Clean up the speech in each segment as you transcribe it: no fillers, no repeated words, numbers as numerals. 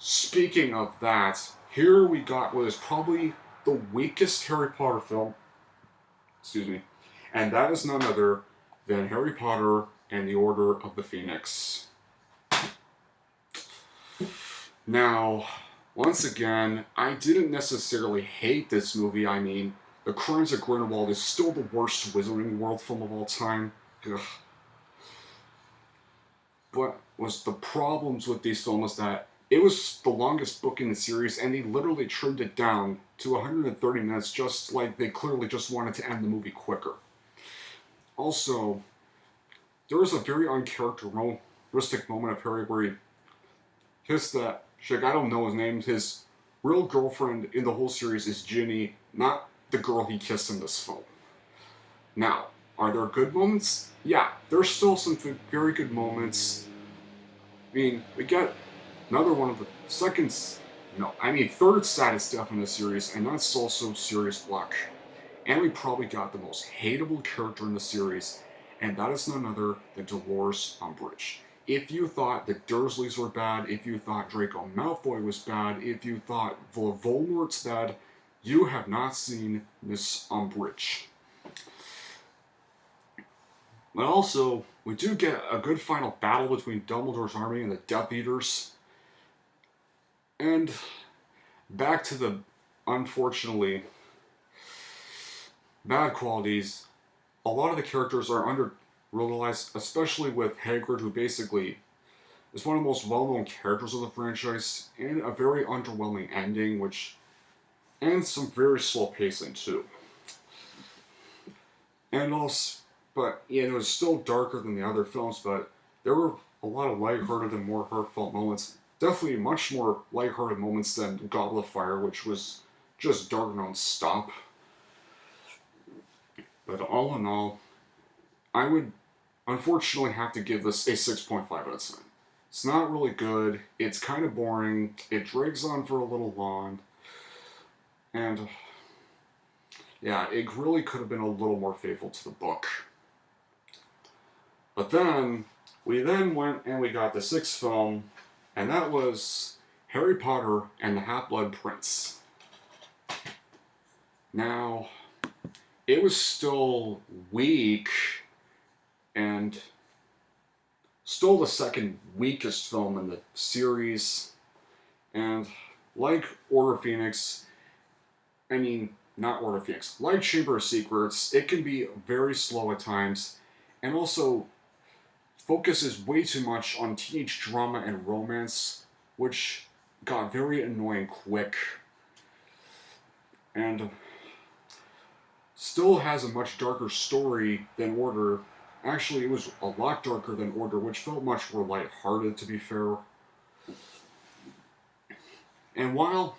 Speaking of that, here we got what is probably the weakest Harry Potter film, excuse me, and that is none other than Harry Potter and the Order of the Phoenix. Now, once again, I didn't necessarily hate this movie. I mean, The Crimes of Grindelwald is still the worst Wizarding World film of all time. Ugh. But was the problems with these films that it was the longest book in the series, and they literally trimmed it down to 130 minutes, just like they clearly just wanted to end the movie quicker. Also, there was a very uncharacteristic moment of Harry where he kissed that chick. I don't know his name. His real girlfriend in the whole series is Ginny, not the girl he kissed in this film. Now, are there good moments? Yeah, there's still some very good moments. I mean, we get another one of the third saddest death in the series, and that's also Sirius Black. And we probably got the most hateable character in the series, and that is none other than Dolores Umbridge. If you thought the Dursleys were bad, if you thought Draco Malfoy was bad, if you thought Voldemort's bad, you have not seen Miss Umbridge. But also, we do get a good final battle between Dumbledore's army and the Death Eaters. And back to the, unfortunately, bad qualities. A lot of the characters are under-realized, especially with Hagrid, who basically is one of the most well-known characters of the franchise, and a very underwhelming ending, and some very slow pacing too. And also, but yeah, it was still darker than the other films, but there were a lot of lighthearted and more heartfelt moments. Definitely much more lighthearted moments than Goblet of Fire, which was just dark non-stop. But all in all, I would unfortunately have to give this a 6.5 out of 10. It's not really good, it's kind of boring, it drags on for a little long, and yeah, it really could have been a little more faithful to the book. But then, we went and we got the sixth film, and that was Harry Potter and the Half-Blood Prince. Now, it was still weak, and still the second weakest film in the series, and like Order of Phoenix, not Order of Phoenix, like Chamber of Secrets, it can be very slow at times, and also focuses way too much on teenage drama and romance, which got very annoying quick, and still has a much darker story than Order. Actually, it was a lot darker than Order, which felt much more lighthearted, to be fair. And while,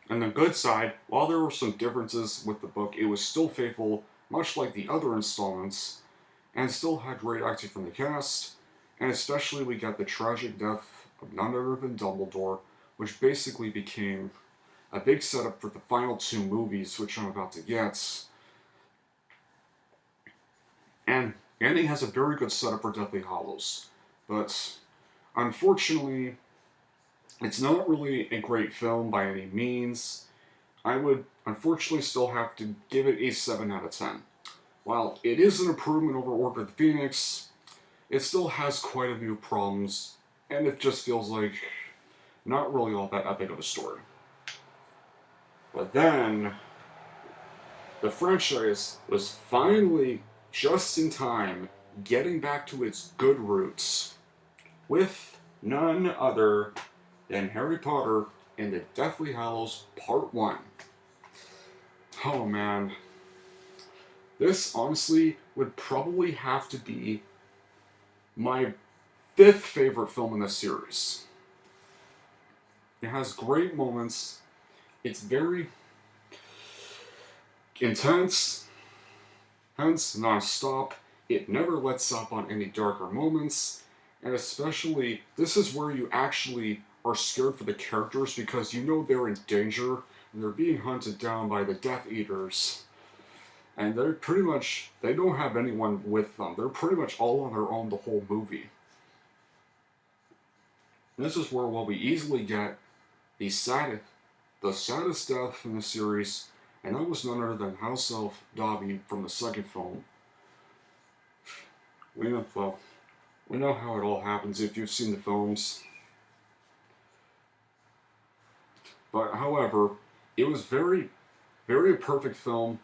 on the good side, while there were some differences with the book, it was still faithful, much like the other installments, and still had great acting from the cast, and especially we got the tragic death of none other than Dumbledore, which basically became a big setup for the final two movies, which I'm about to get. And the ending has a very good setup for Deathly Hallows, but unfortunately, it's not really a great film by any means. I would unfortunately still have to give it a 7 out of 10. While it is an improvement over Order of the Phoenix, it still has quite a few problems, and it just feels like not really all that epic of a story. But then, the franchise was finally, just in time, getting back to its good roots, with none other than Harry Potter and the Deathly Hallows Part 1. Oh man. This, honestly, would probably have to be my 5th favorite film in the series. It has great moments. It's very intense, hence non-stop. It never lets up on any darker moments. And especially, this is where you actually are scared for the characters because you know they're in danger and they're being hunted down by the Death Eaters. And they don't have anyone with them. They're pretty much all on their own the whole movie. And this is where we easily get the saddest, the saddest death in the series, and that was none other than House Elf Dobby from the second film. We know, well, we know how it all happens if you've seen the films. But however, it was very perfect film.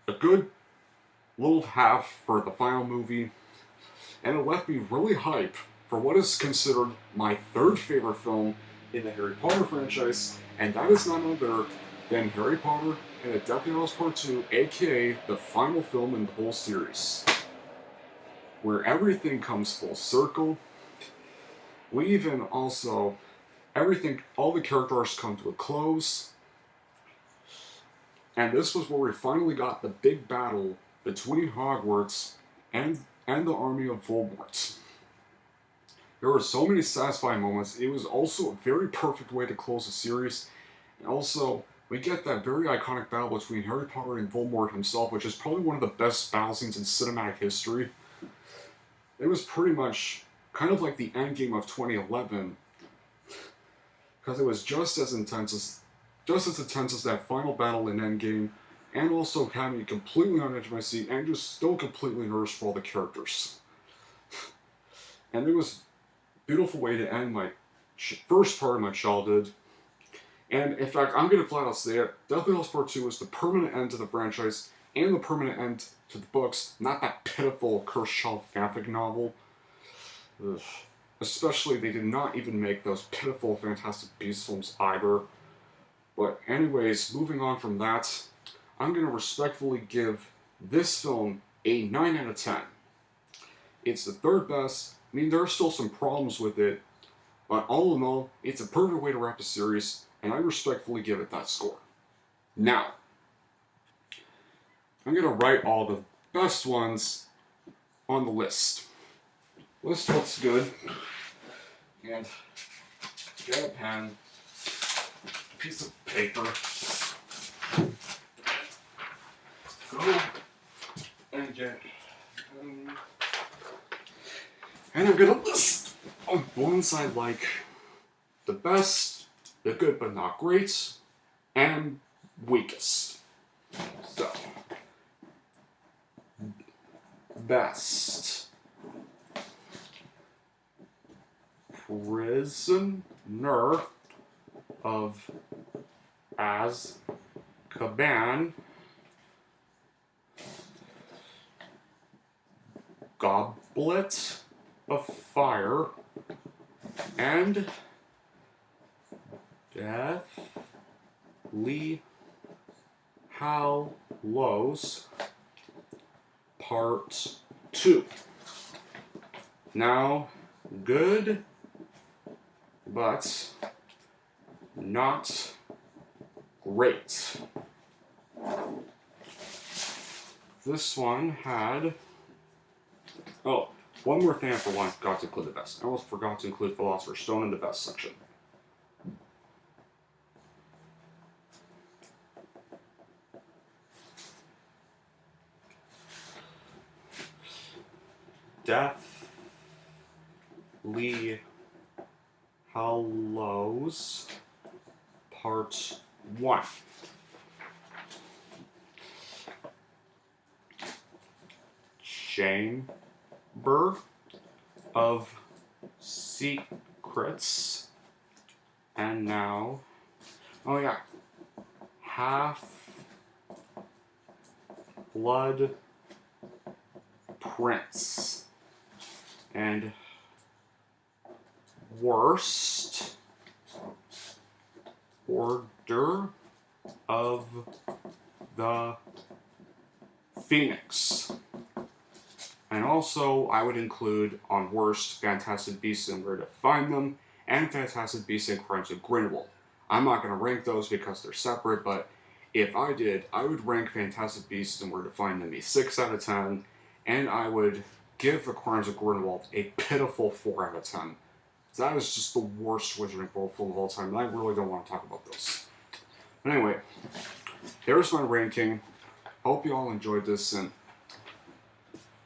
A good little half for the final movie, and it left me really hype for what is considered my third favorite film in the Harry Potter franchise, and that is none other than Harry Potter and the Deathly Hallows Part 2, aka the final film in the whole series, where everything comes full circle. We even also, all the characters come to a close, and this was where we finally got the big battle between Hogwarts and the army of Voldemort. There were so many satisfying moments. It was also a very perfect way to close the series. And also, we get that very iconic battle between Harry Potter and Voldemort himself, which is probably one of the best battle scenes in cinematic history. It was pretty much kind of like the endgame of 2011, because it was just as intense as that final battle in Endgame, and also had me completely on edge of my seat and just still completely nervous for all the characters. And it was a beautiful way to end my first part of my childhood. And in fact, I'm going to flat out say it, Deathly Hallows Part 2 was the permanent end to the franchise and the permanent end to the books, not that pitiful Cursed Child fanfic novel. Ugh. Especially, they did not even make those pitiful Fantastic Beasts films either. But anyways, moving on from that, I'm going to respectfully give this film a 9 out of 10. It's the third best. I mean, there are still some problems with it, but all in all, it's a perfect way to wrap a series, and I respectfully give it that score. Now, I'm going to write all the best ones on the list. List looks good. And get a pen, a piece of paper, go and get, and I'm gonna list on one side like the best, the good but not great, and weakest. So, best. Prisoner of Azkaban, Goblet of Fire, and Deathly Hallows Part 2. Now, good but not great. This one had... Oh, one more thing I forgot to include the best. I almost forgot to include Philosopher's Stone in the best section. Deathly Hallows Part 1. Chamber of Secrets. And now, oh yeah, Half-Blood Prince. And worst Order of the Phoenix. And also, I would include on worst Fantastic Beasts and Where to Find Them, and Fantastic Beasts and Crimes of Grindelwald. I'm not going to rank those because they're separate, but if I did, I would rank Fantastic Beasts and Where to Find Them a 6 out of 10, and I would give The Crimes of Grindelwald a pitiful 4 out of 10. That is just the worst Wizarding World film of all time, and I really don't want to talk about this. But anyway, here's my ranking. Hope you all enjoyed this, and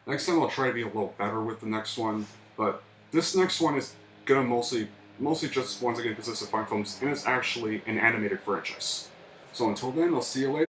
next time I'll try to be a little better with the next one, but this next one is gonna mostly mostly just once again consists of 5 films, and it's actually an animated franchise. So until then, I'll see you later.